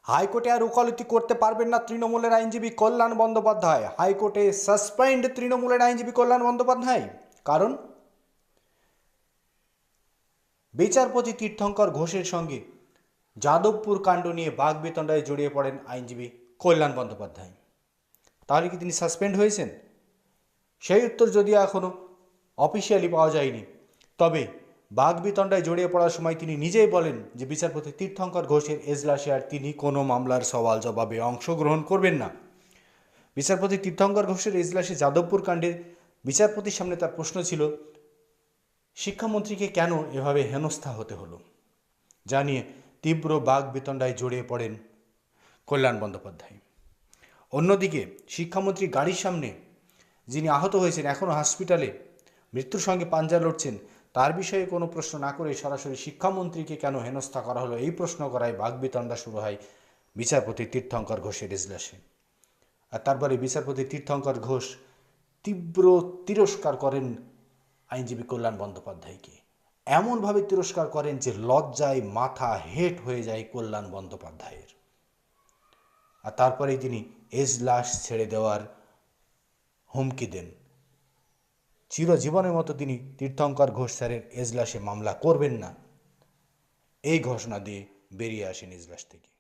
হাইকোর্টে আর ওকালতি করতে পারবেন না তৃণমূলের আইনজীবী কল্যাণ বন্দ্যোপাধ্যায়। হাইকোর্টে সাসপেন্ড তৃণমূলের আইনজীবী কল্যাণ বন্দ্যোপাধ্যায়। কারণ বিচারপতি তীর্থঙ্কর ঘোষের সঙ্গে যাদবপুর কাণ্ড নিয়ে বাগবিতণ্ডায় জড়িয়ে পড়েন আইনজীবী কল্যাণ বন্দ্যোপাধ্যায়। তাহলে কি তিনি সাসপেন্ড হয়েছেন? সেই উত্তর যদিও এখনও অফিসিয়ালি পাওয়া যায়নি, তবে বাগবিতণ্ডায় জড়িয়ে পড়ার সময় তিনি নিজেই বলেন যে বিচারপতি তীর্থঙ্কর ঘোষের এজলাসে আর তিনি কোনো মামলার সওয়াল জবাবে অংশগ্রহণ করবেন না। বিচারপতি তীর্থঙ্কর ঘোষের এজলাসে যাদবপুর কাণ্ডের বিচারপতির সামনে তার প্রশ্ন ছিল, শিক্ষামন্ত্রীকে কেন এভাবে হেনস্থা হতে হলো? যা নিয়ে তীব্র বাগবিতণ্ডায় জড়িয়ে পড়েন কল্যাণ বন্দ্যোপাধ্যায়। অন্যদিকে শিক্ষামন্ত্রী গাড়ির সামনে যিনি আহত হয়েছেন, এখনও হসপিটালে মৃত্যুর সঙ্গে পাঞ্জা লড়ছেন, তার বিষয়ে কোনো প্রশ্ন না করে সরাসরি শিক্ষামন্ত্রীকে কেন হেনস্থা করা হলো এই প্রশ্ন করায় বাগবিতণ্ডা শুরু হয় বিচারপতি তীর্থঙ্কর ঘোষের এজলাসে। আর তারপরে বিচারপতি তীর্থঙ্কর ঘোষ তীব্র তিরস্কার করেন আইনজীবী কল্যাণ বন্দ্যোপাধ্যায়কে। এমনভাবে তিরস্কার করেন যে লজ্জায় মাথা হেঁট হয়ে যায় কল্যাণ বন্দ্যোপাধ্যায়ের। আর তারপরেই তিনি এজলাস ছেড়ে দেওয়ার হুমকি দেন। চিরজীবনের মতো তিনি তীর্থঙ্কর ঘোষ স্যারের এজলাসে মামলা করবেন না, এই ঘোষণা দিয়ে বেরিয়ে আসেন এজলাস থেকে।